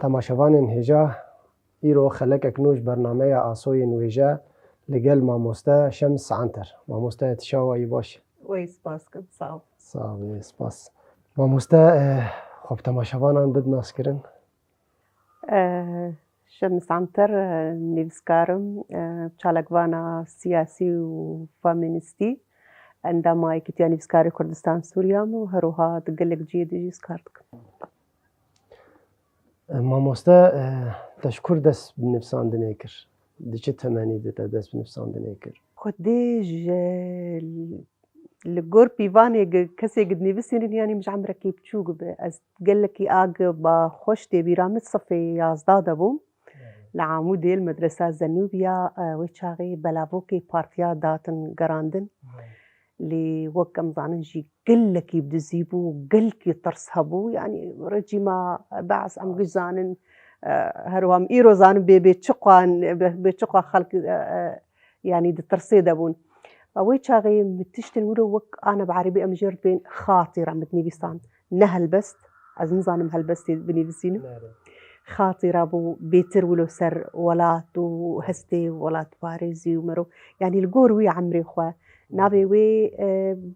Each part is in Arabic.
تماشاوان هجا ایرو خلق نوش برنامه آسوی نویجا لگل ماموستا شمس عنتر ماموستا تشاوی باش وی سپاس کن صاحب سپاس ماموستا خب تماشاوانان بد ناس کرن شمس عنتر نيفسكارم بشالقوانا سياسي وفامينيستي عندما كنت يعني نيفسكاري كردستان سوريا وهروها تقلق جيد سكارتك ماموستا تشكر دس بنفسان دنيكر ديش تماني دس بنفسان دنيكر خديج الجور بيفاني كسي قد نيفسين يعني مش عمرك يبتشوق از قلك ياق بخوش تي بيرامت صفي يازداد بوم لعمودي المدرسة زنوبيا ويتشاغي بلاوكي بارتيا داتن قراندن اللي وقم زاننجي قلك يبدزيبو قلك يطرسهبو يعني رجي ما بعث أم جزانن هروام إيرو زانن بيتشقوان خلق يعني دي ترسيدبون ويتشاغي متشتن ولو وك أنا بعربي أمجرد بين خاطرة متنيبستان نهل بست أزن زانم هلبستي بنيبسين خاطرة بو بيتر ولو سر ولات وهستي ولات باريزي ومرو يعني الجور وي عمري خوا نابي وي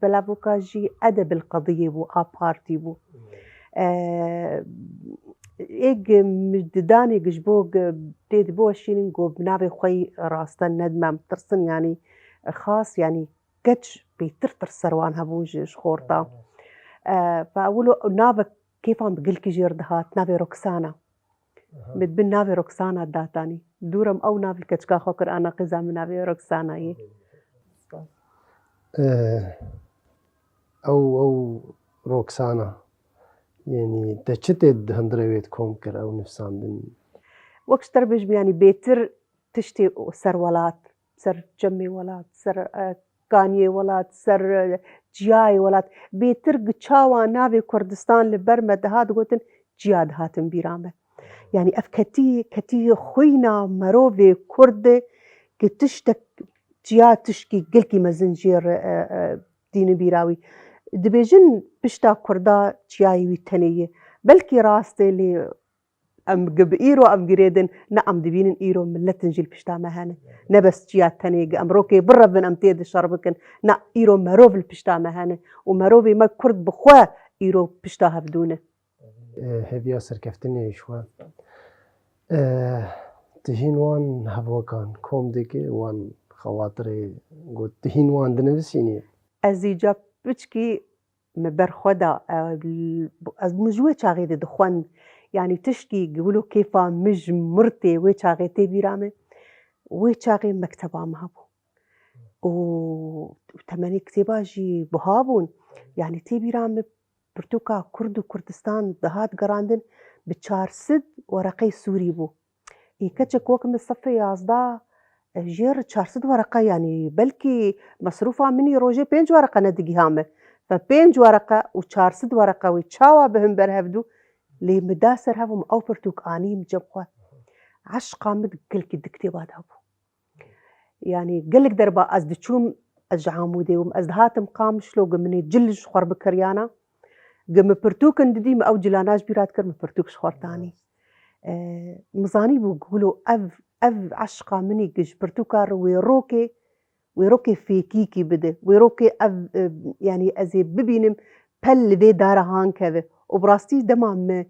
بلافوكا جي أدب القضية بو بارتي بو إيج مجداني جشبوق بديت بوشين جو بنابي خوي راستن ندمة ترسن يعني خاص يعني كتش بيترتر سروان هبوج شخورتا فأولو نابك كيف عم بقول كجير دهات نابي روكسانا متبن نابي روكسانا داتاني دورم أو نابي كتشكا خوكر أنا قزا من نابي روكسانا يه أو روكسانا يعني تشتد هندرويت كومكر أو نفسان دن وقت تربج يعني بيتر تشتي سر ولات سر جمي ولات سر كانية ولات سر جياي ولات بيتر قتشاوا نافي كردستان لبرمد هاد قوتن جياد هاتن بيرامه يعني كتي خوينا مروفي كرد كتشتك جياد تشكي قلكي مزنجير دين بيراوي دبيجن بشتا كردا جياي ويتنية بلكي راستي اللي أم قب إيرو أم قريدن نعم دبين إيرو من لا تنجيل بشتا مهانة نبس جيات تانية أم روكي بربن أم تيد شربكن نا إيرو مروف البشتا مهانة ومروفي ما كرد بخوا إيرو بشتا هفدونه هذي أسر كفتني شوي تهين وان هفوكان كوم ديكي وان خواطري قلت تهين وان دنبسيني أزيجا بتشكي مبرخدا از مجوي شاغيد دخوان يعني تشكي يقولوا كيف مج مرتي ويشاغي تبيرامه ويشاغي مكتبه مهبو وتماني كتباجي بهابون يعني تبيرامه برتوكا كردستان دهات قراندن بتشار سد ورقي سوري بو يكتشك وك من الصفي يازدا جير تشار سد ورقه يعني بلكي مصروفه مني روجي بينج ورقه ندقي هامه فبينج ورقه وتشار سد ورقه ويتشاوا بهم برهبدو لي مداسر هفهم أو برتوك آني مجبخة عش قامت قلك الدكتبات هبو يعني قلك دربا أز دشوم أجعامودي وم أزدهاتم قامش لو قمني جلج خور بكريانا قم برتوك انددي ما أو جلاناج بيرات كر برتوك شخور تاني مزاني بقولوا أف عش قامني قج برتوكار ويروكي في كيكي بده ويروكي يعني أزي ببينم بل ذي دار هان كذا وبراستي دمام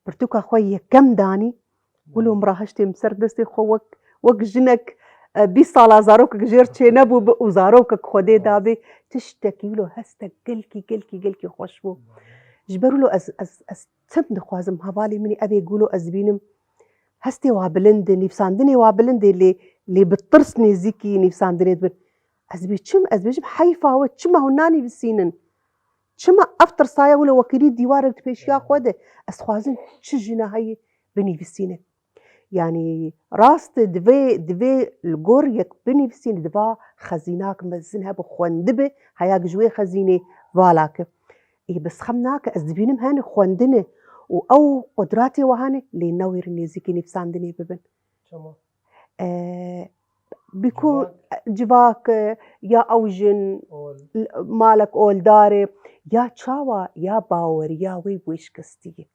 برتوكا خويا كم داني ولو مراهشتي مسردستي خوك وك جنك بيصالا زاروك جيرتشي نبو وزاروك خودي دابي تشتكي له هستك قلكي خوشبو جبروا له از تم خوازم هبالي مني ابي يقولوا ازبينم هستي وابلند نفساندني وابلند اللي بتطرسني زيكي نفساندني ازبي تشم ازبيجم حيفا وتشم هناني بالسينن شما أفتر صايا ولا وكيلي ديوار بيشيا خوده أسخازن تشجنا هاي بني في السنة يعني راست دفي الجور يك بني في السنة دفا خزيناك مزنها بخوندبه هياك جوي خزينة فالاك إيه بس خمناك أزبينم هاني خوندنه أو قدراتي وهاني لنوير نيزيكي نفساندني ببن بيكون جواك يا أوجن مالك أول داري يا تشاوا يا باور يا وي ويش كستي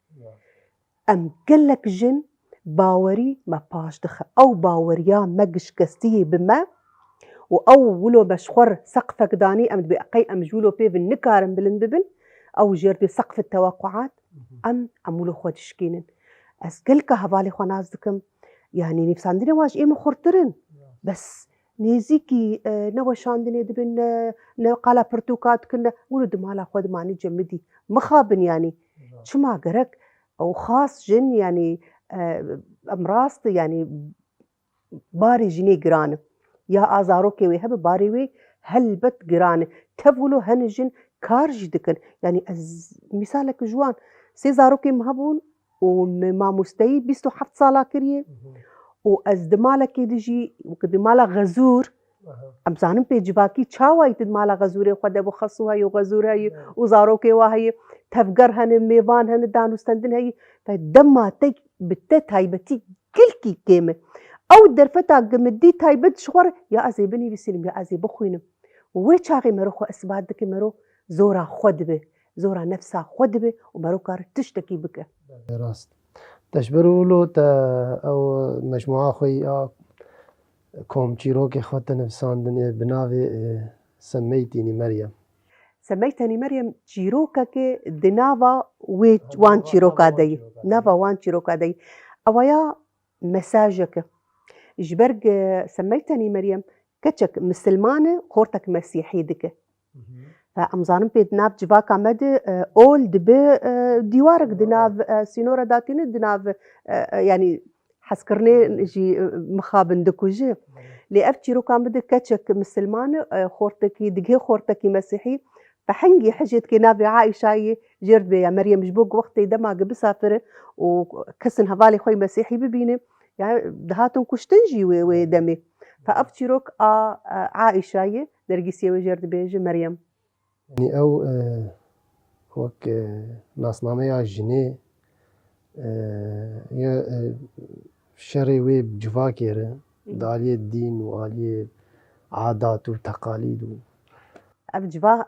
ام قلك جن باوري ما باش دخل او باوريا مقش كستيه بما واولو بشخور سقفك داني ام بقي ام جولو بيف النكارم بلندبن او جردي سقف التوقعات ام امولو خود شكينن اسكلك هبالي خنازدكم يعني نفس عندنا واش ايه خورترن بس نيزيكي نوشاندني دبن نقالا برتوكات كنا ولد مالا خود ماني جمدي مخابن يعني شما قرك او خاص جن يعني امراست يعني باري جني جران يا ازاروكي ويهب باري وي هلبت جران تبولو هنجن كارج دكن يعني مثالك جوان سيزاروكي مهبون وما مستوي بيستو حفت صالا كريه وازدمالك يدجي وكدمالا غزور امزانم بيجباكي تشاوي تدمالا غزوري خد ابو خصو هي وغزور هي وزاروكي وهي تفقر هن ميفان هن دانو ستندن هي فدما تي بتت هاي بتي كلكي كيمه او درفتا قمدي تايبت شغر يا ازي بني بسلم يا ازي بخوينم ويتشاغي مرو خو اسبادك مرو زورا خدبه زورا نفسها خدبه ومرو كار تشتكي بك راست تشبروا له او مجموعه خوي كوم چیروکی خود نفساندنی بناوی سميتيني مريم سميتني مريم تشيروكا كي دنافا وان تشيروكا دي نافا وان تشيروكا دي اويا مساجك جبرج سميتني مريم كتشك مسلمانة خورتك مسيحي دك فأمزانم بيد ناف جواك عمد أول دبي ديوارك دناف سينورا داتين دناف يعني حسكرني نجي مخابن دكوجي لأفتي روك عمد كتشك مسلمانة خورتكي دقي خورتكي مسيحي فحنجي حجت كنابي عائشة جرد بي يا مريم جبوك وقتي دما بسافر وكسن هفالي خوي مسيحي ببيني يعني دهاتن كشتنجي ودمي فأفتشروك عائشة درجيسية وجرد بيج مريم يعني او وك ناسنامه جني يا شري ويب جواكيره دالية الدين وآلية عادات وتقاليد أبجوا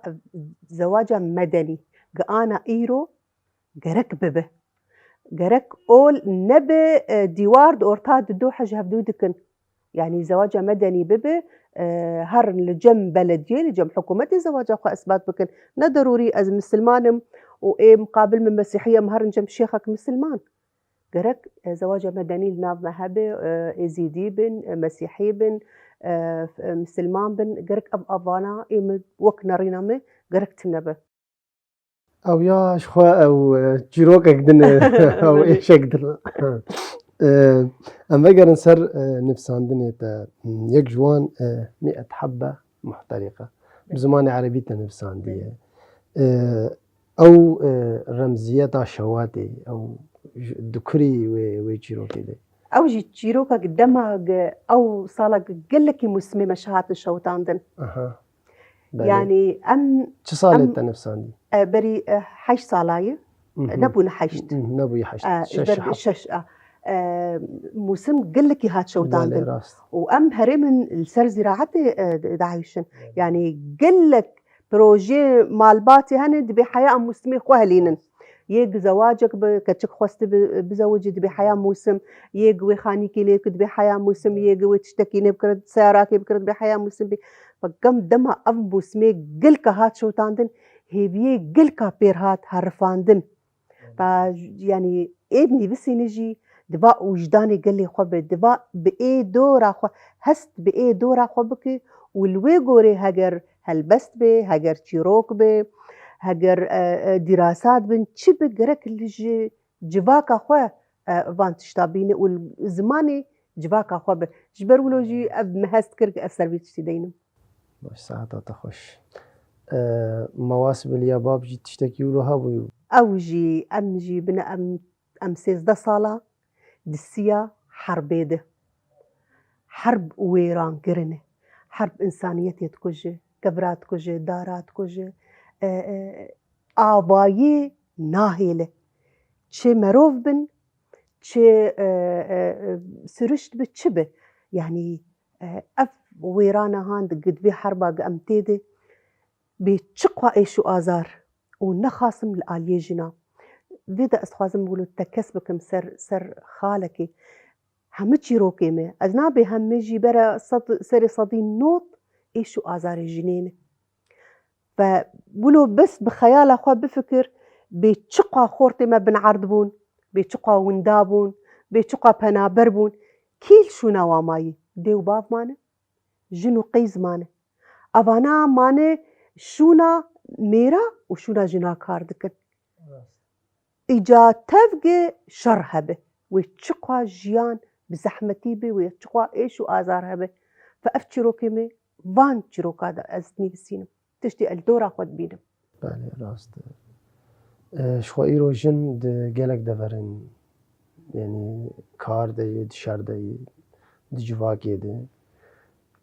زواجا مدني قانا إيرو قرك ببه قرك أول نبي ديوار دورتاد دو حاجة هبدودكن يعني زواجا مدني ببه هر لجم بلدي لجم حكومتي زواجا خو أسباب بكن ضروري از مسلمانم وإيه مقابل من مسيحية مهر نجم شيخك مسلمان قرك زواجا مدني لناف مهبة إزيدي بن مسيحي بن مسلمان بن قرك أب أبانا إيه وك نرينامي قرك تنبه او يا شخوا او جيروك اقدن او ايش اقدر اما قرن سر نفساندني تا يك جوان 100 حبة محترقة بزمان عربي نفساندية او رمزية شواتي او دكري وجيروكي دي أو جي تشيروكا قدامها أو صالك قلك مسمي مشاهات الشوطاندن يعني شو صالت نفساندي بري حيش صالاية نبو نحيشت نبو يحشت شش موسم قلك هات شوطاندن وأم هرمن السر زراعتي دعيشن يعني قلك بروجي مالباتي هند بحياة مسمي خوهلينن يج زواجك بكتشك خوست بزوجي بحياة موسم يج وخانيكي ليك بحياة موسم يج وتشتكيني بكرد سياراكي بكرد بحياة موسم فقم دما أف موسمي قلك هات شوطاندن هي قلك بيرهات هرفاندن يعني ابني بس نجي دبا وجداني قال لي خو دبا بأي دورة خو هست بأي دورة خو بك والوي غوري هجر هلبست به هجر تشيروك به هجر دراسات بن تشبك جرك اللي جواك خو فان تشتابيني والزماني جواك خو جبرولوجي اب مهست كرك السيرفيس تدينم باش ساعتها تخش مواسم الياباب جي تشتكي لها بيو أوجي أمجي بنا أم 16 صالة دسيا حربيده حرب ويران قرنه حرب إنسانيتي تكوجي كبرات كوجي دارات كوجي آبايي ناهيله تشي مروف بن تشي سرشت بتشبه يعني أف ويرانا هاند قد بي حربا قمتيدي بتشقوا إيشو آزار ونخاصم الآليجنا فيدا استخوازم بقولو تكسبكم سر خالكي همه چیروکی می از نابه همه جی برا سر صدی نوت ایشو آزار جنینه و بلو بس بخيال أخوة بفكر بتشقى خورتي ما بنعرض بون بتشقى وندابون بتشقى بنابر بون كيل شو نوا ماي ديو باف مانه جنو قيز مانه أبانا مانه شونا ميرا وشونا جنا كاردكت إجا تفقى شرهبه وتشقى جيان بزحمتي به ويتشقى إيش وآزار هبه فأفتشرو كمي وان تشرو كذا أزني بسينم تشتي الدورة خود بينم بله راست شخوا ایرو جن ده گلک دورن یعنی کار ده دشار ده دجواکی ده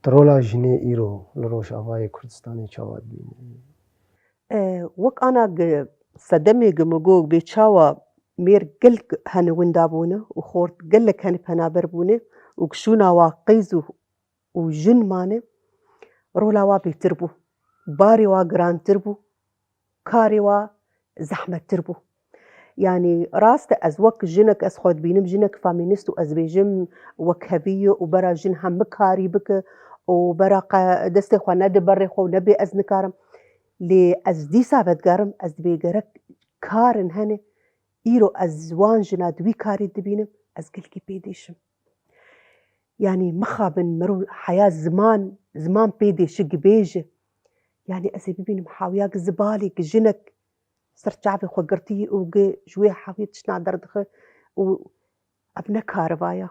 ترولا جنه ایرو لروش آوای کردستانی چاواد بینه وك أنا صدمي جمجوج بيتشاوا مير قلك هن وندابونه وخورت قلك هن بنابربونه وكشونا واقيزو وجن مانه رولا وا بيتربو باري وا جران تربو كاري وا زحمة تربو يعني راست از وك جنك از خود بينم جنك فامينيست واز بيجم وكهبية وبرا جن هم كاري بك وبرا دستي خو ند بري خو نبي از نكارم لي از دي سابت قارم از بيجرك كارن هني إيرو از وان جنا دوي كاري دبينم از قلكي بيديشم يعني مخابن مرو حياة زمان بيدي شق بيجه يعني أسي ببين محاوياك زبالك جنك صرت شعبي خوقرتي وقي جوي حاوية تشنا دردخه وابنا كاربايا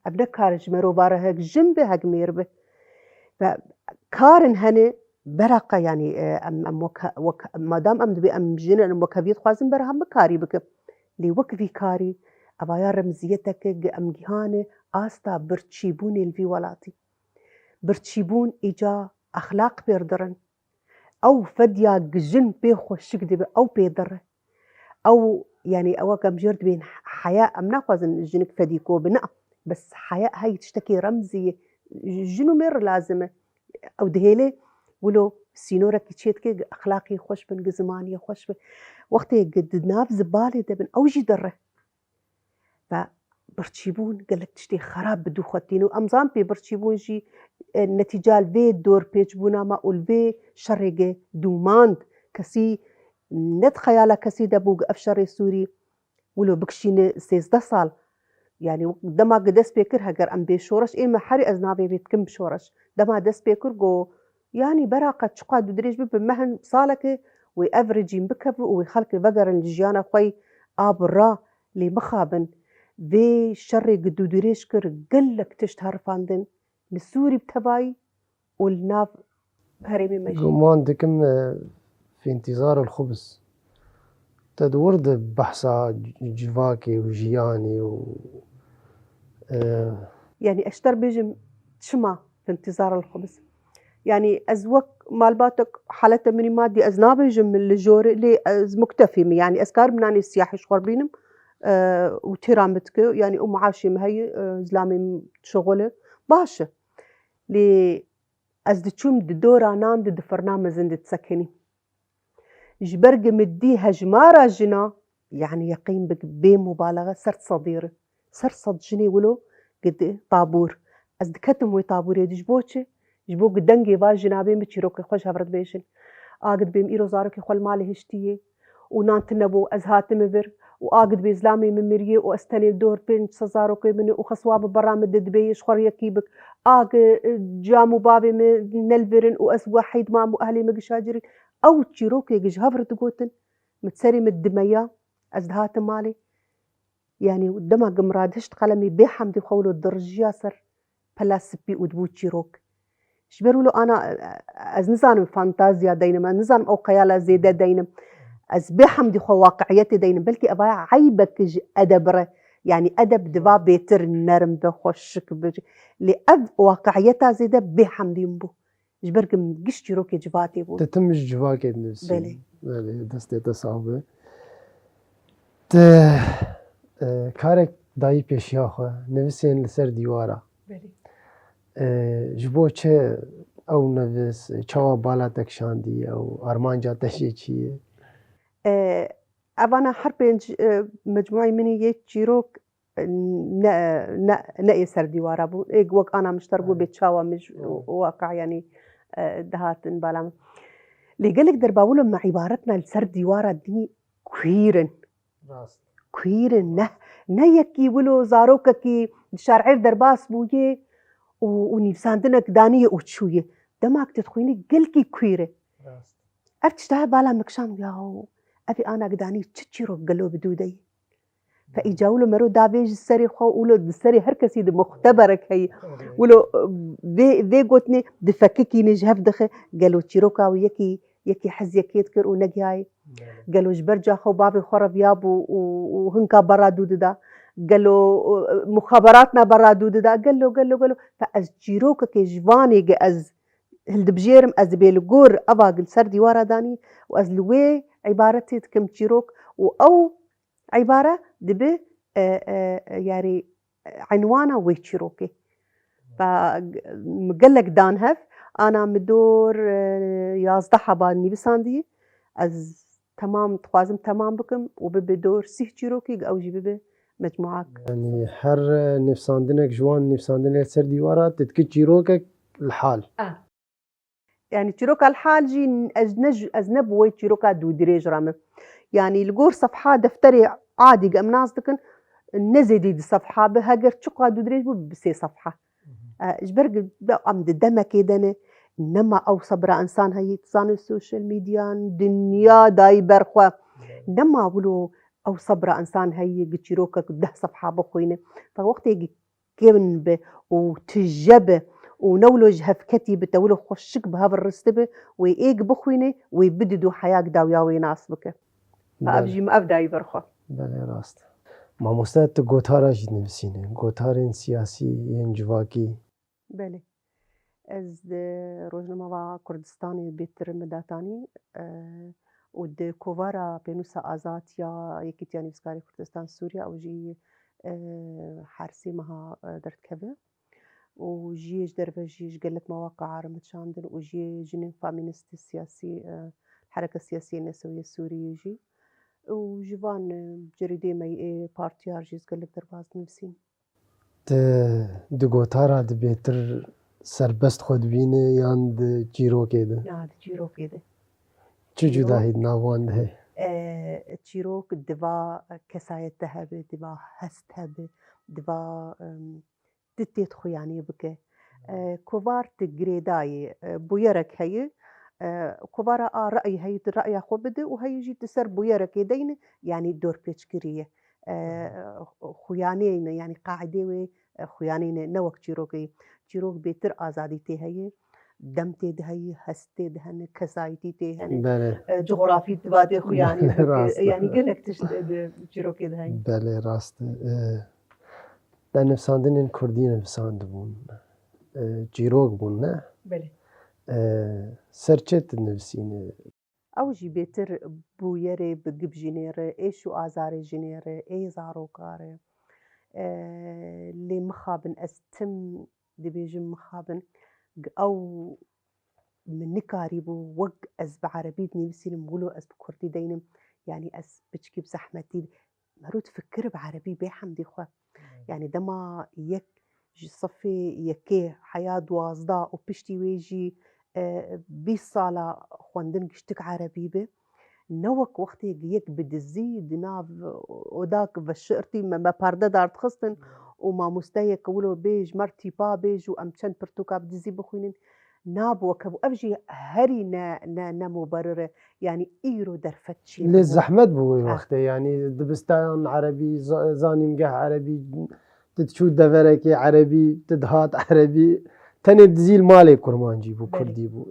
ابنا كارج مرو باره هاك جنبه هاك ميربه فكارن هني برقة يعني ما دام ام دبي ام جن ام وكبيت خوازم برا هم كاري بك لي وكفي كاري ابايا رمزيتك ام جهانه آستا برتشيبوني الفي ولاتي برتشيبون إجا أخلاق بيردرن أو فديا جن بيخو شكدبه أو بيدره أو يعني أو كم جرد بين حياة أمنا قوزن جنك فديكو بنا بس حياة هاي تشتكي رمزية جنو مير لازمة أو دهيلي ولو سينورك تشيتكي أخلاقي خوش بن جزمانية خوش بن وقتي قد ناف زبالي دبن أو جي دره برتشيبون قال لك تشتي خراب بدو خوتينو أمزان بي برتشيبون جي النتيجة الفي دور بيج بونا ما والفي شرقة دوماند كسي نت خيالة كسي دبوغ أفشر سوري ولو بكشين 16 سال يعني دما قدس بيكر هجر أم بيشورش إما حري أزنابي بيتكم بشورش دما دس بيكر جو يعني براقة شقا دودريج بمهن صالك ويأفريجين بكب ويخلق بقر الجيانا خوي آبرا لي مخابن في شر قدودريش كر قلك تشتهر فاندن للسوري بتباي والناف هرمي مجي قمان دكم في انتظار الخبز تدورد بحثا جواكي وجياني يعني أشتر بيجم شما في انتظار الخبز يعني أزوك مالباتك حالته مني مادي أزنابي جم من الجوري لي أز مكتفي يعني أسكار مناني السياحي شخور بينم وتيرامتك يعني عاشي مهي زلامي شغله باشا لي أزدتشوم دورا نان دي فرنامج زند تسكني جبرق مدي هجمارة جنا يعني يقين بك بمبالغة صرت صديرة صرت صد جني ولو قد طابور أزدكتم وي طابور يدي جبوتشي جبو قدنجي باج جنابين بتشيروكي خوش هفرد بيشن قد بيم إيرو زاروكي خول مالي هشتيه ونان تنبو أزهات مبر وآقد بإزلامي من مريه وأستني دور بين سزاروكي مني وخصواب برامج دبيش خوريا كيبك جامو بابي من نلفرن وأس وحيد مامو أهلي مقشاجري أو تشيروكي جهفر تقوتن متسري من الدمية أزهات مالي يعني ودما قمراد هشت قلمي بحمدي خولو الدرج ياسر بلا سبي ودبو تشيروك شبرو له أنا أز نزانم فانتازيا دينما نزانم أو خيال زيادة دينم أز بحمدي خو واقعيتي دينم بلكي أبايا عيبك أدبره يعني أدب دبا بيتر نرم بخوشك بجي لأب واقعيتها زيادة بحمدي ينبو جبركم قشتي روكي جباتي بو تتمش جواكي نفسي بلي بله دستي تصعبه كارك داي بيشيا خو نفسين لسر ديوارا بلي جبو چه او نفس چاوا بالا تكشاندي او ارمانجا تشي چيه أنا حربينج مجموعي مني يت جيروك نا سردي وارابو إيج وق أنا مشتركو بتشاوا مش واقع يعني دهات بالام لقالك درباولو مع عبارتنا السردي وارا دي كويرن كويرن نه يكي ولو زاروككي شارعير درباس بويه ونفساندنك دانية وتشويه دماغك تدخويني قلكي كويرة أفتشتها بالا مكشام ياو أبي أنا قداني تشيرو قالو بدودي فإجاولو مرو دابيج السري خو ولو السري هركسي دي مختبرك هي ولو ذي قوتني دفككي نجهف دخي قالو تشيروكا ويكي حز يكي يذكر ونجهاي قالو جبرجا خو بابي خرب يابو وهنكا برا دوددا قالو مخابراتنا برا دوددا قالو فأز تشيروكا كي جواني أز هالدبجيرم أز بيلقور أباق السردي وارا داني وأز لوي عبارتي كم تشيروك أو عبارة دبي يعني عنوانه ويتشيروكي فمقلك دانهف أنا مدور يازدحها باني بساندي أز تمام تخوازم تمام بكم وبدور سيه تشيروكي أو جيبي مجموعات يعني هر نفساندنك جوان نفساندنك سر ديوارا تتكي تشيروكك الحال يعني تشيروكا الحال جي أزنب وي تشيروكا دو دريج رامه يعني الجور صفحة دفتري عادي قام نازدكن نزيدي دي صفحة بهاجر تشقى دو دريج بسي صفحة جبرق أم دمه كيدنه إنما أو صبر إنسان هي تصان السوشيال ميديا دنيا داي برخوا إنما أقولوا أو صبر إنسان هي قتشيروكا ده صفحة بخوينه فوقت يجي كيبن وتجبه ونولج هفكتي بتولو خشك بهذا الرستبه ويجي بخوينه ويبددوا حياك داويا ويناسبك فأبجي ما أبدأ يبرخوا بله راست ما مستعد گوتارا جد نفسینه گوتارین سیاسی ینجواکی بله از روزنامه کردستانی بیتر مداتانی ود کووارا بنوسا آزاد یا یکی تیانی فسکاری کردستان سوریا او جی حرسي مها درت كذا وجيش دربجيش قالت مواقع عرمت شاندن وجي جنين فامينست السياسي الحركة السياسية النسوية السورية يجي وجيفان جريدة مي بارتي عرجيز قالت درباز نفسين د گوتارا د بیتر سربست خود بینه یان د جیرو کده نعم جيرو كده چه جدا هید ناوان ده تشيروك دفا كساية ذهب دفا هست هب دفا تتيت خياني بك كوبار تجريداي بويرك هي كوبارا رأي هي الرأي خو بده وهي جي تسر بويرك يدين يعني دور بيتشكرية خيانين يعني قاعدة خيانين نوك تشيروك بيتر آزادي هي دمتي دهي هستي دهن كسايتي تهن بله جغرافي دبادي خياني راست. يعني قلك تشيروكي دهي بله راست در نفساندن کردی نفساند بون جیروک بون نه بله سرچت نفسینه او جي بيتر بويري بقب جنيرة ايشو آزاري جنيرة اي زاروكاري اللي مخابن استم دي بيجم مخابن او من نكاري بو وق از بعربي نفسي مولو از بكردي دينم يعني از بتشكي بزحمتي مرو تفكر بعربي بحمدي خوا يعني دما يك صفي يكي حياة دوازدا وبشتي ويجي 20 صالة خواندن قشتك عربي به نوك وقتي يك بدزي دناف وداك بشرتي ما بارده دارت خصتن وما مستيك ولو بيج مرتي با بيج وامشان برتوكا بدزي بخوينن ناب وكبو أبجي هري نا مبررة يعني إيرو درفتشي للزحمت بو وقته يعني دبستان عربي زاني مقه عربي تتشو دفرك عربي تدهات عربي تاني دزيل مالي كرمانجي بو كردي بو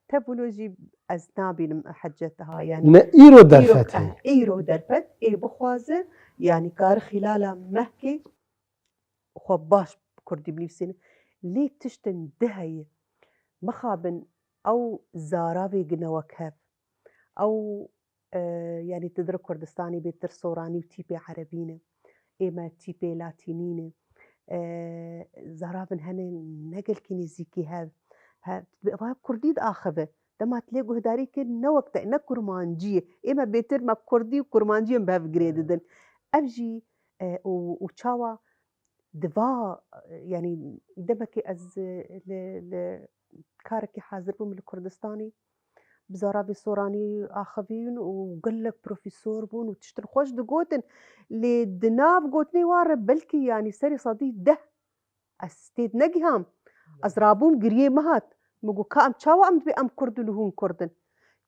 تبولوجي أزنابي حجتها يعني إيرو درفت هي إيرو درفت إي بخوازة يعني كار خلال مهكي خباش كردي بنفسين ليه تشتن دهي مخابن أو زاراوي جنوكهف أو يعني تدرك كردستاني بيتر صوراني وتيبي عربينة إما تيبي لاتينينة زارابن هنن نقل كنيزيكي هذا كرديد آخذه دما تلاقوا هداري كن نوقت إنا كرمانجية إما بيتر ما كردي وكرمانجية بهاف جريددن أبجي وتشاوا دفا يعني دمكي أز ل كاركي حاضر بوم الكردستاني بزارابي صوراني آخفين وقال لك بروفيسور بون وتشتر خوش دقوتن لدناف قوتني وارب بلكي يعني سري صديق ده استيد نجهم أزرابوم قريه مهات مگو كام تشاوا أم تبي أم كردن وهون كردن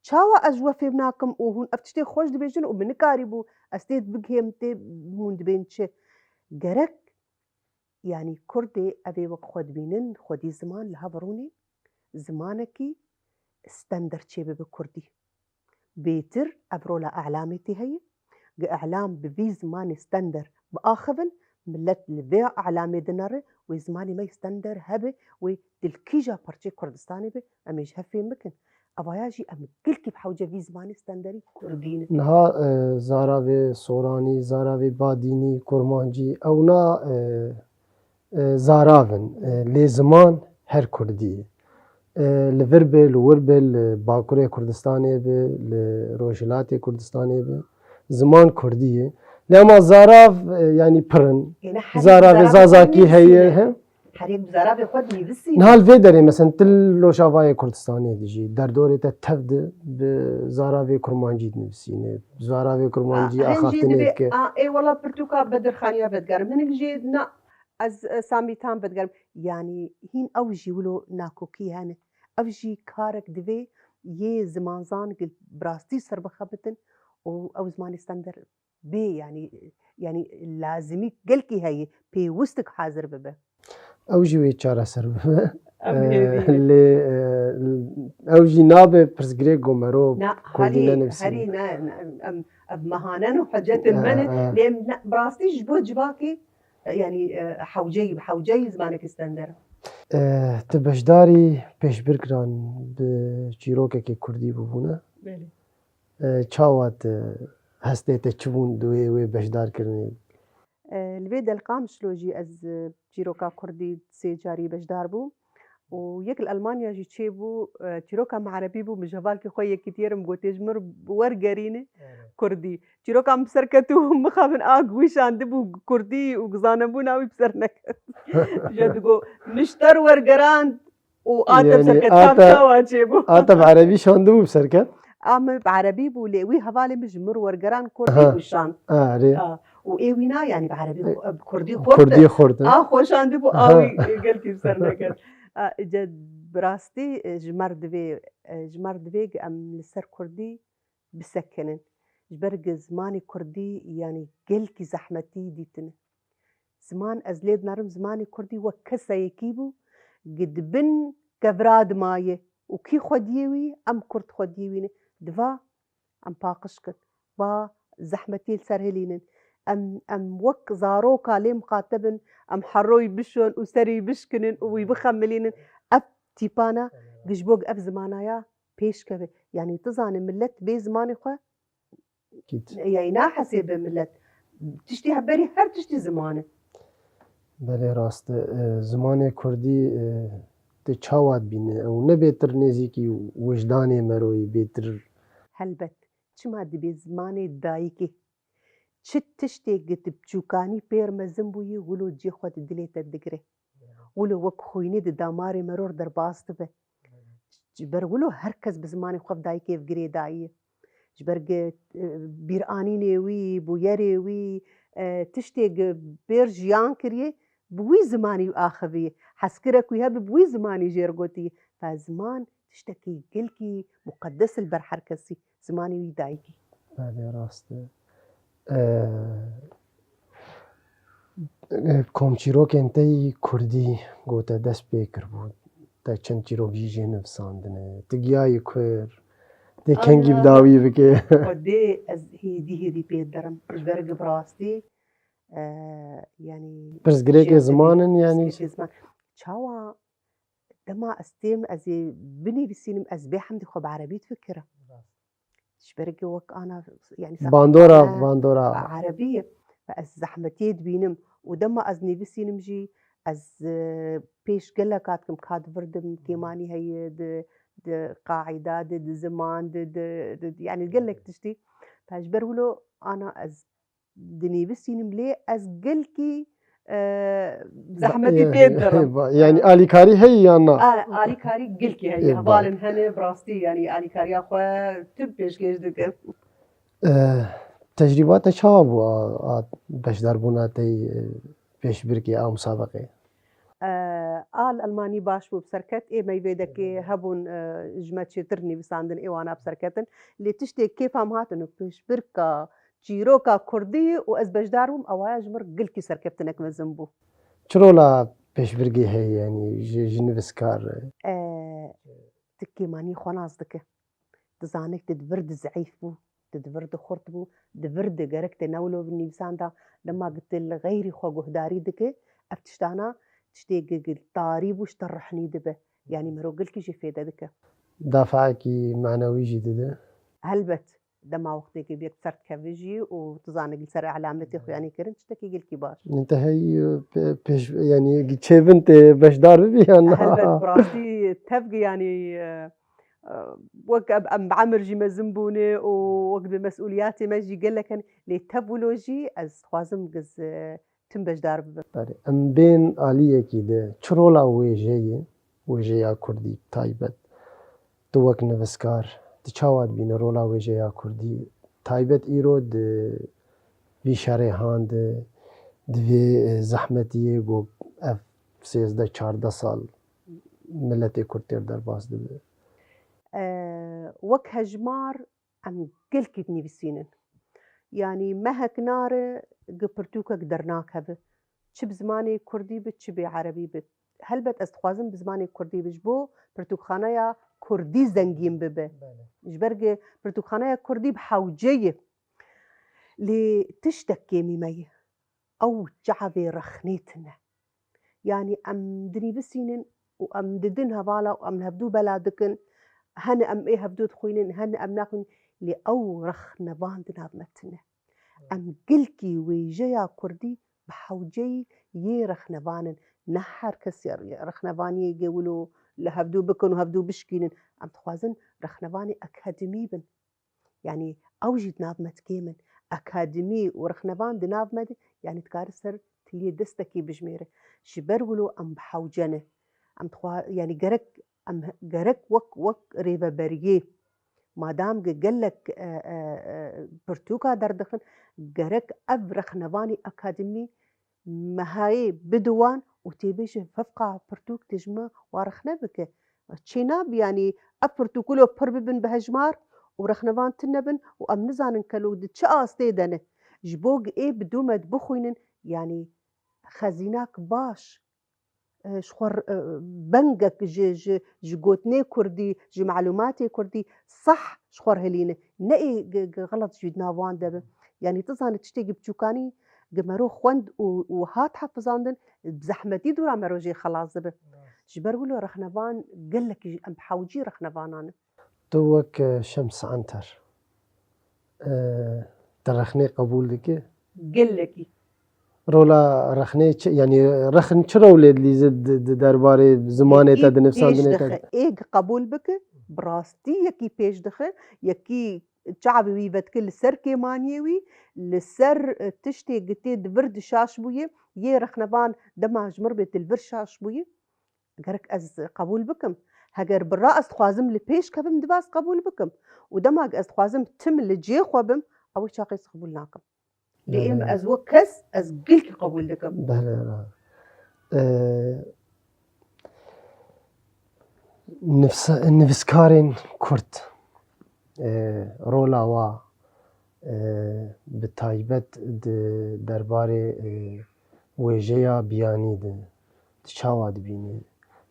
تشاوا أجوا في بناكم وهون أفتشتي خوش دبيجن ومن كاريبو استيد بقهم تي هون دبينش جرك يعني كردي أبي وق خود بينن خودي زمان لهبروني زمانكي ستاندر شيء بكردي بيتر أبرولا أعلامتي هي إعلام بفي زمان ستاندر بآخذن ملت لبيع أعلامي دنر وزماني ما يستندر هبه ودلكيجا برشي كردستاني به أميش هفي مكن أباياجي أم كلكي بحوجة في زماني ستاندري كردين نها زاراوی سورانی زاراوی بادینی کرمانجی او نا زاراون لزمان هر کردی لوربل وربل باکوری کردستانی به لروجلاتی کردستانی به زمان کردیه لما زاراف يعني برن زاراف زازاكي هي حريق زاراف خود ميبسي نهال فيدري مثلا تل شافاي كردستاني ديجي دردوري تتفد بزاراف كرمانجي نفسيني زاراف كرمانجي اخافتني كي اي والله برتوكا بدر خانيا بدقر من جيدنا از ساميتان بدقر يعني هين اوجي ولو ناكوكي هانه اوجي كارك دفي يه زمانزان قلت براستي سرب خبتن او زمان استندر بي يعني لازمي قلكي هي بي وسطك حاضر ببه اوجي ويتشارا سرب اللي اوجي نابه برزغري غومرو كردينا نفسي هري بمهانن وحجة المنن لأن براستي جبو جباكي يعني حوجي زمانك استندر تبشداري پیش برکران به چیروکه که کردی ببونه چاوات هسته تچون دوی و بشدار کرنی البيد القام شلوجي از چیروکا کردی سه جاری بشدار بو ويك الألمانيا جي تشيبو تيروكا مع عربي بو مجهبال كي خويا كتير مقوتيج مر ورقريني كردي تيروكا مسركتو مخابن ويش عندبو كردي وقزانبو ناوي بسرنك جدقو نشتر ورقران وآتا بسركت تاوا تشيبو آتا بعربي شاندبو بسركت بعربي بو ليوي هفالي مجمر ورقران كردي وشان ري وإيوينا يعني بعربي كردي خورد خوش عندبو قلتي بسرنك جد براستي جمر دويق أم لسر كردي بسكنن جبرق زماني كردي يعني قلكي زحمتي ديتن زمان أزليد نارم زماني كردي وكسا يكيبو قد بن كفراد مايه وكي خوديوي أم كرد خوديوين دفا أم باقشكن با زحمتي لسرهلينن أم وك زاروكا لي مقاتبن أم حروي بشون وسري بشكنن ويبخملينن أب تيبانا جبوق أب زمانايا بيش كبه يعني تزان ملت بي زماني خوا يعني ناحسي بملت تشتي هبري هر تشتي زمانه بله راست زمان کردی تچاوات بینه او نه بهتر نزیکی وجدان مروی بهتر هلبت چما دبي زماني دايكي چت تشتي قد بچوكاني بير مزن بوي ولو جي خود دليت الدقري ولو وك خويني داماري مرور در باست به جبر ولو هركز بزماني خوف دايكي فقري دايي جبر بيراني نيوي بويري وي تشتي بير جيان كريه بوي زماني آخذي حسكرك ويها بوي زماني جيرغوتي فزمان تشتكي قلكي مقدس البرحركسي زماني ويدايكي بله راسته کامچیروک انتای کردی گوته دست بیکر بود تا چند چیروک جیجه نفساندنه تگیای کر دی کنگی بداوی بکه ودي از هيدي بيدرم جبرق براستي يعني برزگریک زمانن يعني زمان شاوا دما استيم ازي بني بسينم از بحمد خب عربي تفكره جبرق وك انا يعني باندورا عربيه فاز زحمتي بينم ودما از نيفسينم جي از بيش قلقاتكم كاد فردم كيماني هي قاعدة زمان يعني قلك تشتي فاجبرولو أنا أز دنيبسين ملي أز قلكي زحمتي بيدرم يعني آلي كاري هي أنا آلي كاري قلكي هي إيه هبالن هني براستي يعني آلي كاري أخوة تبش كيش دك تجربات شاب باش دربونا تي پیش برکی او مسابقه آل ألماني باش بو بسركت إيه ما يبيدك هبون جمتشي ترني بساندن إيوانا بسركتن اللي تشتي كيف هم هاتنو بيش بركة جيروكا كردي وأز بجدارهم أو جمر قلكي سركبتنك مزنبو چرولا پیش برکی هی يعني جنوسكار تكي ماني خناص دك تزانك تدبرد زعيف بو تدبرد خرط بو دبرد جرك تناولو بالنيسان دا لما قلت غيري خو قهداري دك أبتشتانا تشتي طاري بوش ترحني دبه يعني مرو قلكي جفيدة دك دافعكي معنوي جديدة هلبت دما وقتك بيك صرت كفيجي وتزانك سر علامتي خو يعني كرنت تشتكي قلكي باش انت هي پیش يعني تشيفنت باش دار بي هلبت براستي تبقي يعني وك أم بعمر جي مزنبوني ووك بمسؤولياتي ما جي قال لك لي تبولوجي از خوازم جز تنبش دار ام بين آلية كده چرولا ويجيا كردي تايبت توك نفسكار تشاواد بين رولا ويجيا كردي تايبت ايرو في شارع هاند دوی زحمتیه گو اف 13-14 سال ملت کردتر در باز دبه وك هجمار ام قلكي تنيفسينن يعني مهك نار قبرتوك قدرناك هبه تش بزماني كردي بت تش بعربي بت هلبت استخوازم بزماني كردي بجبو برتوك خانايا كردي زنجين ببه جبرق برتوك خانايا كردي بحوجية لي تشتكي ميمي أو جعبي رخنيتنا يعني أم دني بسينن وأم ددنها بالا وأم هبدو بلادكن هن أم إيه هبدو تخوينن هن أم ناكن لأو رخنا باندنا بمتنا أم قلكي ويجيا كردي بحوجي يه رخنا بانن نحر كسر رخنا باني يقولوا لهبدو بكن وهبدو بشكينن أم تخوازن رخنا باني أكاديمي بن يعني أوجد نابمت كيمن أكاديمي ورخنبان دي نابمت يعني تكارسر تلي دستكي بجميرة شبرولو أم بحوجنة أم تخوا يعني جرك أم جرك وك ريبا بريه ما دام قالك برتوكا دردخن جرك أب رخنباني أكاديمي مهاي بدوان وتبيش ففقع برتوك تجمع ورخنا بك تشيناب يعني أبرتوكولو برببن بهجمار ورخنبان تنبن وأم نزانن كلو دتشا استيدنه جبوق إيه بدومد بخوينن يعني خزيناك باش شخور بنجك جوتني كردي جو معلوماتي كردي صح شخور هلينه نئي غلط جدنا وان دبه يعني تزان تشتي بتشوكاني جمرو خوند وهات حفظاندن بزحمتي دورا مروجي خلاص دبه جبرولو رخنبان قال لك ام بحوجي رخنبان انا توك شمس عنتر ترخني قبول لك قال لك رولا رخني يعني رخن چرولد اللي زد درباره زمانه تد نفساندنه تد ايه قبول بك براستي يكي بيش دخل يكي شعبي ويبت كل سر كيمانيوي لسر تشتي قتيد برد شاش بويه يه رخنبان دما جمر بيت البر شاش بويه قرك از قبول بكم هجر بالرأس خوازم لبيش كبم دباس قبول بكم ودما از خوازم تم لجي خوبم او شاقيس قبولناكم لإم از وكس از قلك قبول لكم بله نفسكارين كرت رولا وا بتايبت درباره ويجيا بياني ده تشاواد بيني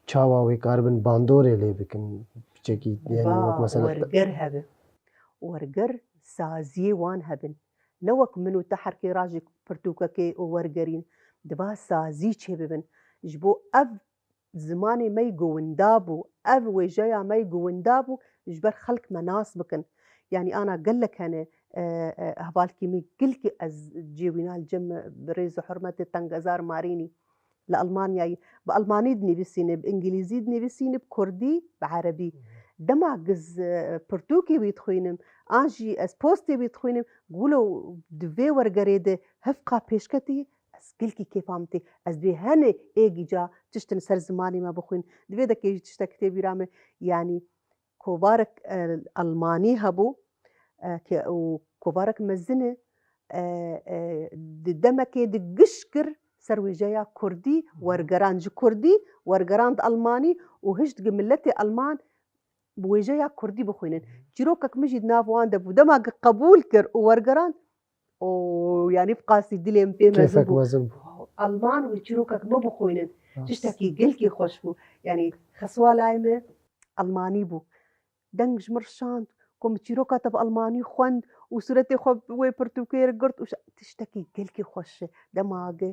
چاوا وی کاربن باندوره لی بکن چکی يعني وقت مثلا ورقر هبه ورقر سازي وان هبن نوك منو تحركي راجك برتوككي وورقرين دبا سازي ببن جبو اف زماني ما يقوون دابو اف وجايا ما يقوون دابو جبر خلق مناس بكن يعني انا قال لك انا هبالكي مي قلكي از جيوينا الجم بريز حرمة تنقزار ماريني لألمانيا بألماني دني بسيني بإنجليزي دني بسيني بكردي بعربي دما جز برتوكي بيتخوينم انجي از بوستي بيتخوينم قولوا دفي ورقريده هفقا بيشكتي از قلكي كيف عمتي از دي هني ايجي جا تشتن سر زماني ما بخوين دفي دكي تشتكتي برامي يعني كوبارك الألماني هبو وكوبارك مزنة دمكي دقشكر سروي جايا كردي ورقرانج كردي ورقراند ألماني وهشت ملتي ألمان بوجايا كردي بخوينن جيروكك مجد نافوان دبو دمك قبول كر ورقران ويعني بقاسي دليم في كيفك مزبو مازن ألمان وجيروكك ما بخوينن تشتكي قلكي خوش بو يعني خسوا لايمة ألماني بو دنج مرشاند كم تشيروكا تب ألماني خوند وسورتي خب وي برتوكير قرط تشتكي قلكي خوش دماغ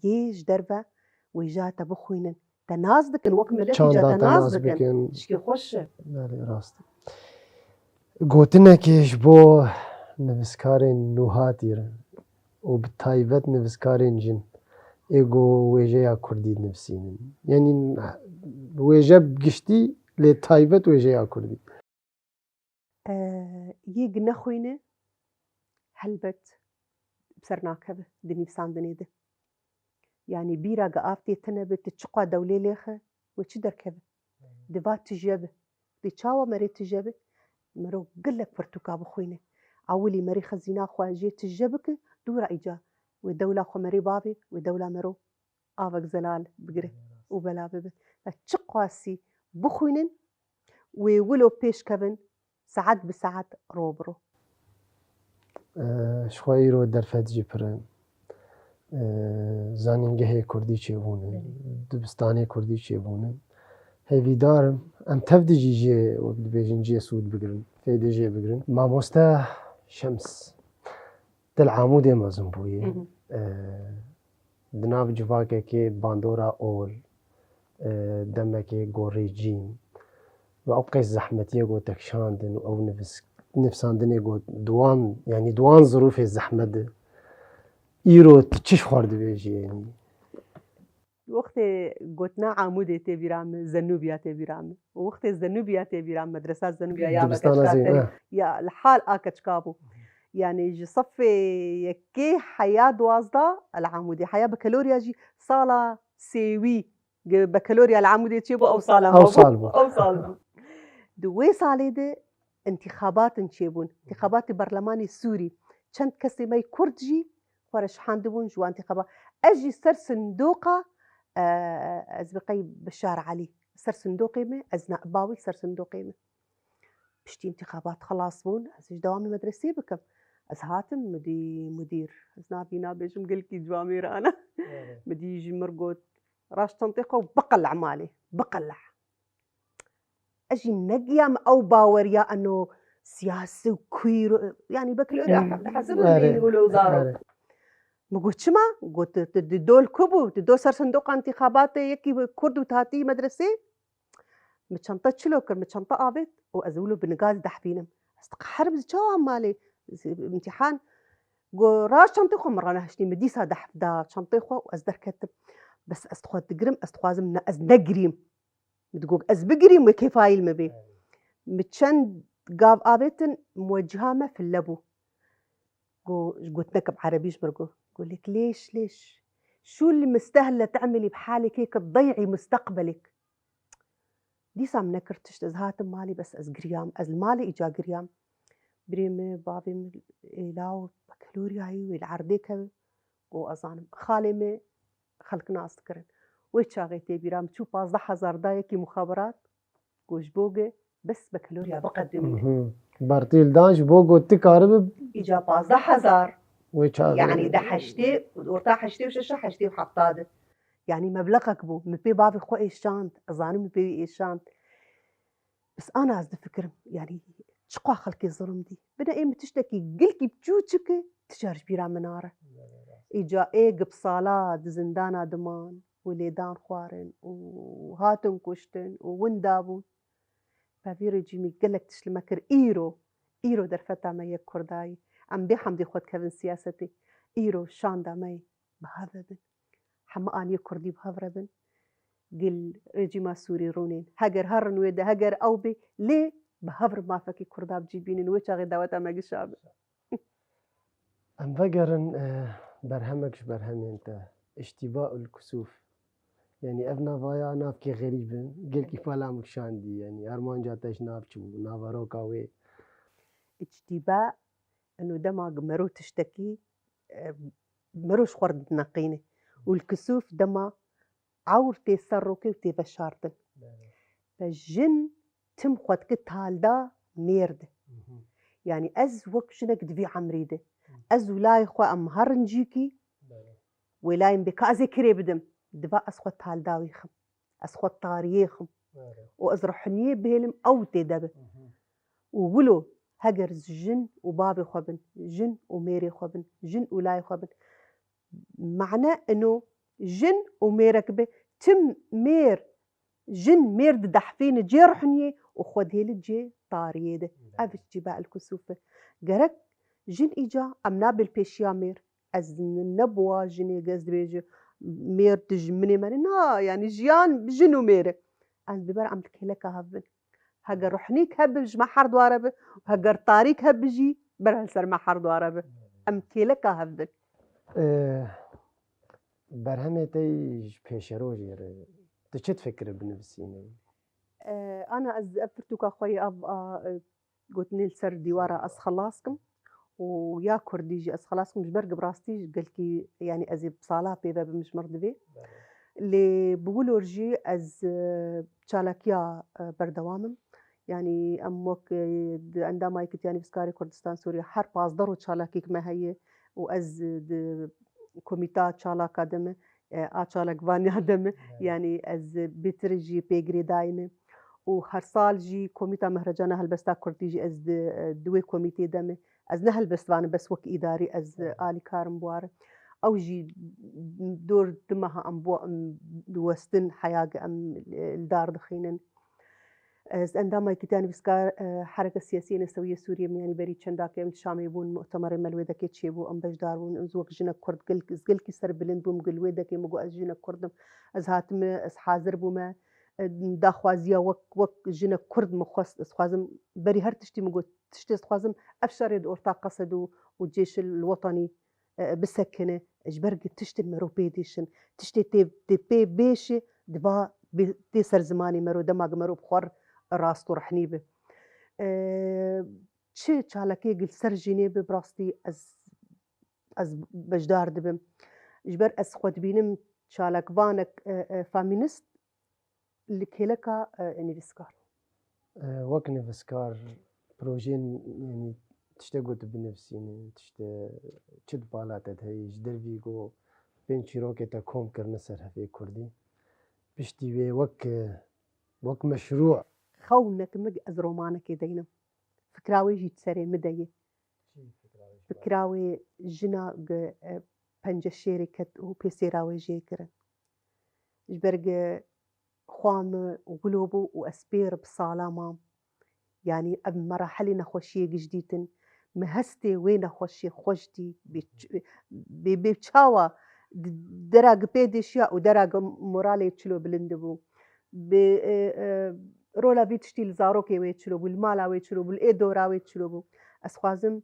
يج دربة ويجاتا بخوينن تنازدكن وك ملتي چان جا دا تناز تنازدكن بكن تشكي خوش بله راست گوتنکیش بو نویسکارین نوهاتیره و بتایبەت نویسکارین جن ئێگۆ وێژەیە کوردی نووسینن یعنی وێژە گشتی لێ تایبەت وێژەیە کوردی يج نخوينه هلبت بسرناكبه دني بساندني ده يعني بيرا قافتي تنبت تشقى دولي ليخه وش دركبه دفات تجيبه دي تشاوى مري تجيبه مرو قلك برتوكا بخوينه عولي مري خزينا خواجي تجيبك دورا إيجا والدولة خو مري بابي والدولة مرو آفك زلال بقره وبلا ببه فتشقاسي بخوينن وولو بيش كبن ساعات بساعات روبرو شخوایرۆ دەرفەتجی پرە زانینگەهەیە کوردی چێبوونن دبستانەی کوردی چێبوونن هەویدارم ئەم تەفدیجی ژێ وەک دبێژین جێ سوود بگرن فێدە ژێ بگرن مامۆستا شەمس دل عامودێ مەزم بوویە دناو civakekê bandora ol demekê gorêcîn ve ew qes zehmetiye got tekşandin û ew nivîsandinê got duwan yanî duwan zirûfê zehmet e îro tu çi ji xwar dibêjî yanî وقت قلتنا عمودي تبيرام زنوبيا تبيرام وقت الزنوبيا تبيرام مدرسة زنوبيا يا دبستانا زين يا الحال آكتشكابو يعني جي صفي يكي حياة دوازدا العمودي حياة بكالوريا جي صالة سيوي بكالوريا العمودي تشيبو أو صالة أو صالبو أو صالبو دوي صالي دي انتخابات نشيبون انتخابات برلماني السوري چند كسي ماي كردجي ورش حاندبون جوا انتخابات أجي سر صندوقة أزبقي بشار علي سر صندوقي مي أزنا باوي سر صندوقي مي بشتي انتخابات خلاص بون أزج دوامي مدرسي بكم أزهاتم مدير أزنا بينا بيجم قلكي جوامير أنا مدي يجي مرقود راش تنطيقه وبقلع مالي بقلع أجي نقيام أو باوريا أنه سياسي وكوير يعني بكالوريا حسب اللي يقولوا وزارة ما قلت ما قلت تدول كوبو تدول سر صندوق انتخابات يكي كرد وتاتي مدرسة متشنطة شلوكر متشنطة آبت وأزولو بنقاز دحبينم استقحرب شو عمالي امتحان قو راش شنطيخو مرة هشتي مديسة دحب دا شنطيخو وأزدر كتب بس أستخوذ تقرم أستخوازم أز نقريم متقول أز بقريم وكيفاي المبي متشن قاب آبتن موجهامة في اللبو قلت نكب عربيش مرقو قول لك ليش شو اللي مستاهلة تعملي بحالك هيك تضيعي مستقبلك دي سام نكرتش أزهاتم مالي بس أز قريام أز المالي إجا قريام بريمي بابي إلاو بكالوريا هاي والعرديكا وأظانم خالمي خلق ناس تكرن ويتشاغيتي برام شو 15,000 دايكي مخابرات قوش بوغي بس بكالوريا بقدمي بارتيل دانش بوغو تكارب إجا 15,000 ويتشاغي يعني ده حشتي ورتا حشتي وششة حشتي وحطادة يعني مبلغك بو مبي بابي خو إيشانت أظانم مبي إيشانت بس أنا أزد فكر يعني شقوا خلقي الظلم دي بدا إيه متشتكي قلكي بجوجك تشارج بيرا منارة إجا إيه بصالات زندانا دمان وليدان خوارن وهاتن كشتن ووندابون فافيرو جيمي قلك تشلمكر إيرو درفتا ما يكرداي أم بحمدي خود كفن سياستي إيرو شاندا ماي بهذا بن حما أني كردي بهذا بن قل رجيما سوري رونين هجر هرن ويدا هجر أو بي ليه بهبر ما فكي كردا بجيبين ويشا غداوتا ما قشاب ام فقرن برهمكش برهم انت اشتباء الكسوف يعني ابنا فايا ناف كي غريب قل كيف لا مكشاندي يعني ارمان جاتش ناف شو نافارو كاوي اجتباء انه دما مرو تشتكي مروش خورد نقينه والكسوف دما عور تيسروكي وتيبشارتن فالجن تم خود كتالدا ميرد يعني از وك شنك دبي عمريده از ولاي خو ام هرنجيكي ولاين بكازي كريبدم دبا از خود تالداوي خم از خود طاريخم وازرحني بهلم او تدب وقولوا هجر جن وبابي خبن جن وميري خبن جن ولاي خبن معناه انه جن وميرك به تم مير جن مير دحفين جيرحني وخد هيل جي طاريده افش جباء الكسوفه جرك جن اجا امنا بالبيشيا مير از النبوه جني قصد بيجي مير تجمني نا يعني جيان جن وميره انا ببر عم تحكي لك هبن هجر رحنيك هبج ما حرد واربه هجر طاريك هبجي برهل سر ما حرد واربه ام كيلك هبن برهمه تيج بيشرو جير تشت فكر بنفسيني انا از افرتوك اخوي ابقى قلت نيل سر ديوارا از خلاصكم ويا كرديجي از خلاصكم مش برق براستي قالكي يعني ازي بصالة بيبا مش مرض بيه اللي بقولوا رجي از تشالكيا بردوامم يعني امك عندما يكت يعني بسكاري كردستان سوريا حرب اصدروا تشالكيك ما هي واز كوميتا تشالاكا دمه تشالك فانيا دمه يعني از بترجي بيجري دايمه وهر سال جي كوميتا مهرجان هلبستا كرديجي از دوي كوميتي دمه از نهلبست وانا بس وك اداري از الي كارم بواره او جي دور دمها ام بوستن حياة ام الدار دخينن عندما كتاني بسكار حركة سياسية نسوية سوريا يعني بريد شنداك يوم الشام يبون مؤتمر ملويدا كيتشيبو ام بجدار ونزوك جنا كرد قلك سر بلند بوم قلويدا كي مقو از جنا كردم از هاتم از حاضر بوما داخوازيا وك جنا كرد مخص از خوازم بري هر تشتي مقو تشتي از خوازم افشار يد اورتا قصدو والجيش الوطني بسكنه اجبرق تشتي المروبيديشن تشتي تي بيشي دبا تيسر زماني مرو دماغ مرو بخور راستو رحنيبه تشي تشالكي قل سر جنيبه براستي از بجدار دبم اجبر از خود بينم تشالك فانك فامينست اللي كيلكا نيفسكار وك نيفسكار بروجين يعني تشتغلت بنفسي تشد بالات هي جدر فيجو بين شيروكي تكوم كرنسر في كردي بشتي وك مشروع خونك مج از رومانك دينم فكراوي جيت سري مديه فكراوي جنا پنج شركة وبيسيراوي جيكرن جبرق خوام وقلوبو واسبير بصالامام يعني اب مراحل نخوشيه جديدن مهستي وين خوشي خوشتي بتشاوا دراج بيدشيا ودراج مورالي تشلو بلندبو رولا بيتشتيل زاروكي ويتشلو بالمالا ويتشلو بالايدورا ويتشلو اسخوازم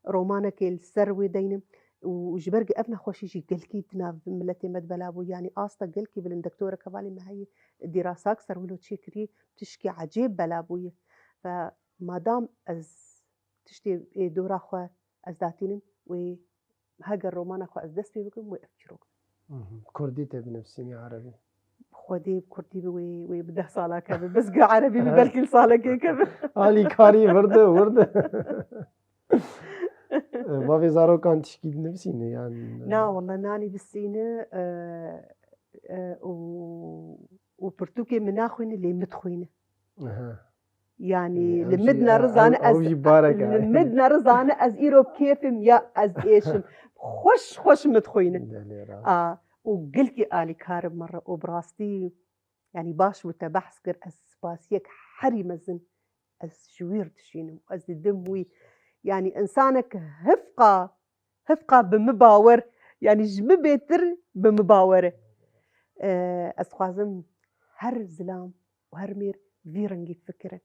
رومانك السروي دينم وجبرق ابنا خوشي جي قلكي دنا ملتي مدبلابو يعني استا قلكي بالدكتوره كفالي ما هي دراسات سرولو تشكري تشكي عجيب بلابويه فما دام از تشتي دورا خو از داتينم و هاجر رومانا خو از دست بيكم وافكروا كردي بنفسيني عربي خودي بكردي وبده صالة كذا بس عربي ببلكي صالة كذا علي كاري ورده ما في زارو كان تشكيل نفسيني يعني نا والله ناني بالسينة وبرتوكي مناخوين اللي مدخوينه يعني لمدنا رزانة از لمدنا رزانة از إيروب كيفم يا از إيشم خوش مدخوينه وقلكي آلي كارب مرة وبراستي يعني باش وتبحث كر از باسيك حري مزن از شوير تشينم از دموي يعني إنسانك هفقة بمباور يعني جمبتر بمباورة از خوازم هر زلام و هر میر وی رنگی فکرن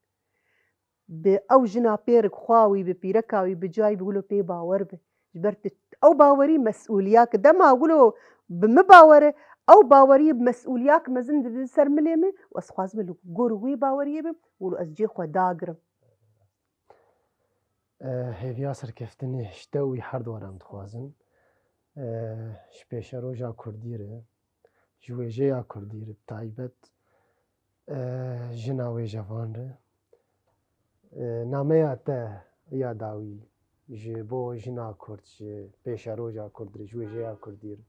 به او جنا پیرک خواوی به پیرکاوی به جای بقولو پی باور به جبرت او باوری مسئولیاک دما قولو بمباوره او باوری بمسئولیاک مزن سر مليمه واسخواز ملو قروي باوری بم ولو از جي خو داگرم هێویا سەرکەفتنی شتەوی هەردووەرم دخوازن شپێشە ڕۆژا کوردیرە ji wêjeya Kurdî bi taybet jina wêjevan re nameya te ya dawî ji bo jina Kurd ji pêşeroja Kurd re ji wêjeya Kurdî re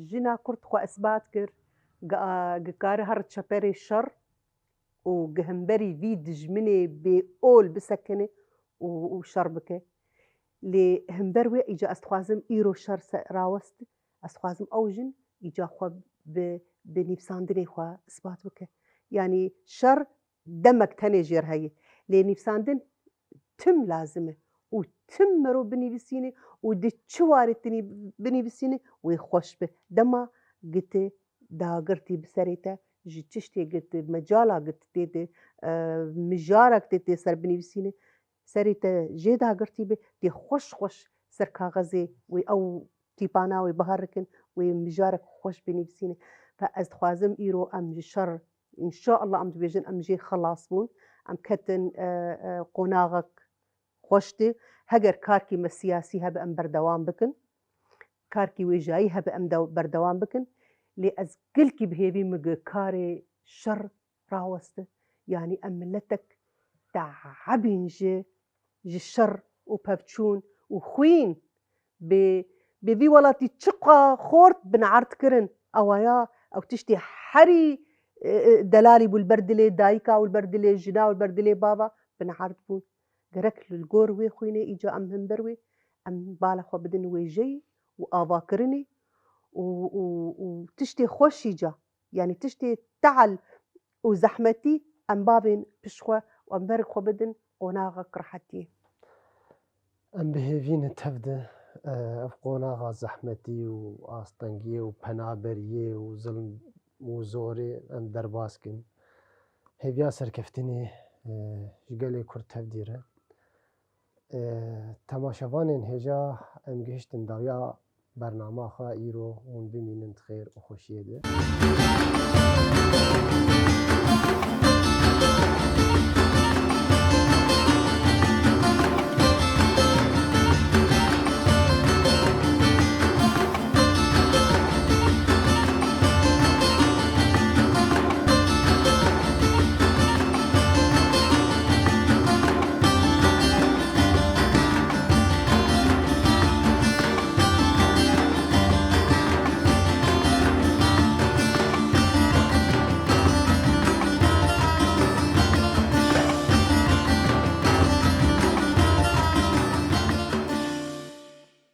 جنا كرد خو اثبات كر قار هر تشبري شر وجهنبري في دجمني بقول بسكنه وشر بك لي همبروي اجا استخوازم ايرو شر راوست استخوازم اوجن اجا خو بنفساندني خو اثبات بك يعني شر دمك تنجر هي لي نفساندن تم لازمه وتم مرو بني بسيني ودي تشوارتني بني بسيني ويخوش به دما قلت داقرتي بسريته جي تشتي قلت مجالا قلت تيتي مجارك تيتي سر بني بسيني سريته جي داقرتي به دي خوش سر كاغزي وي او تيبانا وي بهاركن وي مجارك خوش بني بسيني فأز خوازم ايرو ام جي شر ان شاء الله ام تبيجن ام جي خلاص بون ام كتن قناغك خوشتي هەگەر کارکی مە سیاسی هەبە ئەم بەردەوام بکن کارکی وێژایی هەبە ئەم بەردەوام بکن لێ ئەس گلکی بهێوی مگە کارێ شەڕ ڕاوەستە یعنی ئەم ملەتێک تعبین ji شەڕ و پەپچوون و خوین بێوی وڵاتی چقا خۆرد بنعرتکردن ئەوەیە ئەو تشتی هەری دەلالی بوو البەردلێ دایکا و البەردلێ ژنا و البەردلێ بابا بنعرت بوون گەرەک الگۆر وێ خوێنێ ئیجا ئەم هەمبەروێ ئەم باڵەخوا بدن وێژەی و ئاواکردنی و تشتێ خۆشیجا یعنی تشتێ تەعەل و زەحمەتی ئەم بابێن پشخوا و ئەم بەرخوا بدن قۆناغەک ڕەحەتیە ئەم بهێڤینە تەفدە ئەف قۆناغا زەحمەتی و ئاستەنگیە و پەنابەریە و زڵم و زۆرێ ئەم دەرباسکن هێڤیا سەرکەفتنی ji gelê Kurd tevdîre temaşevanên hêja em gihiştin dawiya bernama xwe îro hûn bimînin xêr û xweşiyê de